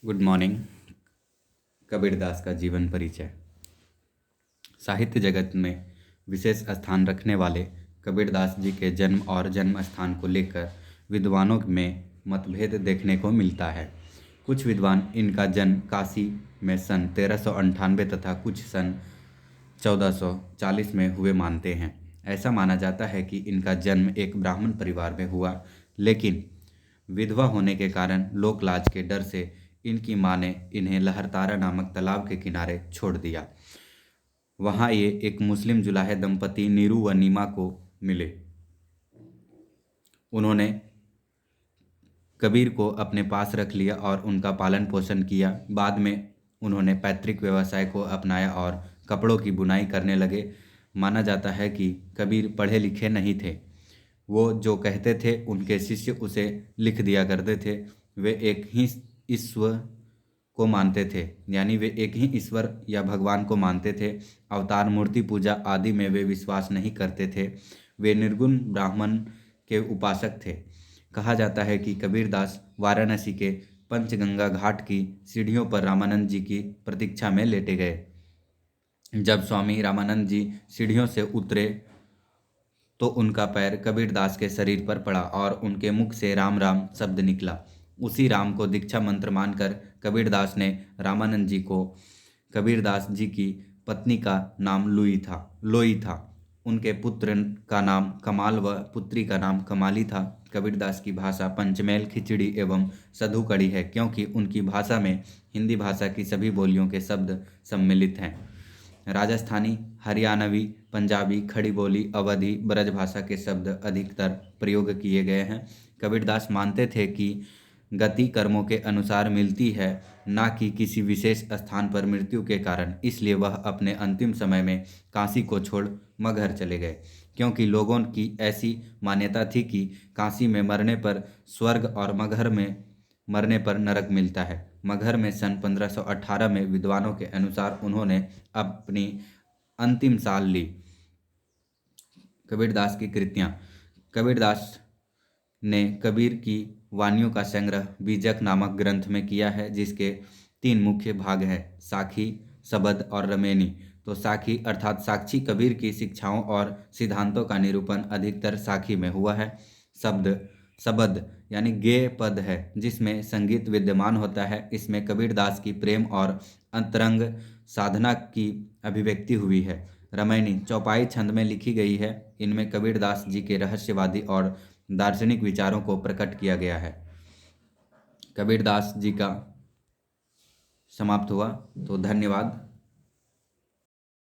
Good morning. Kabirdas का जीवन परिचय। साहित्य जगत में विशेष स्थान रखने वाले कबीरदास जी के जन्म और जन्म स्थान को लेकर विद्वानों में मतभेद देखने को मिलता है। कुछ विद्वान इनका जन्म काशी में सन 1398 तथा कुछ सन 1440 में हुए मानते हैं। ऐसा माना जाता है कि इनका जन्म एक ब्राह्मण परिवार में हुआ, लेकिन विधवा होने के कारण लोकलाज के डर से इनकी मां ने इन्हें लहरतारा नामक तालाब के किनारे छोड़ दिया। वहां ये एक मुस्लिम जुलाहे दंपति नीरू व नीमा को मिले। उन्होंने कबीर को अपने पास रख लिया और उनका पालन पोषण किया। बाद में उन्होंने पैतृक व्यवसाय को अपनाया और कपड़ों की बुनाई करने लगे। माना जाता है कि कबीर पढ़े लिखे नहीं थे। वो जो कहते थे उनके शिष्य उसे लिख दिया करते थे। वे एक ही ईश्वर को मानते थे, यानी वे एक ही ईश्वर या भगवान को मानते थे। अवतार, मूर्ति पूजा आदि में वे विश्वास नहीं करते थे। वे निर्गुण ब्राह्मण के उपासक थे। कहा जाता है कि कबीरदास वाराणसी के पंचगंगा घाट की सीढ़ियों पर रामानंद जी की प्रतीक्षा में लेटे गए। जब स्वामी रामानंद जी सीढ़ियों से उतरे तो उनका पैर कबीरदास के शरीर पर पड़ा और उनके मुख से राम राम शब्द निकला। उसी राम को दीक्षा मंत्र मानकर कबीरदास ने रामानंद जी को कबीरदास जी की पत्नी का नाम लोई था। उनके पुत्र का नाम कमाल व पुत्री का नाम कमाली था। कबीरदास की भाषा पंचमेल, खिचड़ी एवं सधुकड़ी है, क्योंकि उनकी भाषा में हिंदी भाषा की सभी बोलियों के शब्द सम्मिलित हैं। राजस्थानी, हरियाणवी, पंजाबी, खड़ी बोली, अवधी, ब्रजभाषा के शब्द अधिकतर प्रयोग किए गए हैं। कबीरदास मानते थे कि गति कर्मों के अनुसार मिलती है, ना कि किसी विशेष स्थान पर मृत्यु के कारण। इसलिए वह अपने अंतिम समय में काशी को छोड़ मगहर चले गए, क्योंकि लोगों की ऐसी मान्यता थी कि काशी में मरने पर स्वर्ग और मगहर में मरने पर नरक मिलता है। मगहर में सन 1518 में विद्वानों के अनुसार उन्होंने अपनी अंतिम साल ली। कबीरदास की कृतियाँ। कबीरदास ने कबीर की वाणियों का संग्रह बीजक नामक ग्रंथ में किया है, जिसके 3 मुख्य भाग हैं, साखी, सबद और रमेनी। तो साखी अर्थात साक्षी कबीर की शिक्षाओं और सिद्धांतों का निरूपण अधिकतर साखी में हुआ है। सबद यानी गेय पद है, जिसमें संगीत विद्यमान होता है। इसमें कबीरदास की प्रेम और अंतरंग साधना की अभिव्यक्ति हुई है। रामायणी चौपाई छंद में लिखी गई है। इनमें कबीरदास जी के रहस्यवादी और दार्शनिक विचारों को प्रकट किया गया है। कबीरदास जी का समाप्त हुआ। तो धन्यवाद।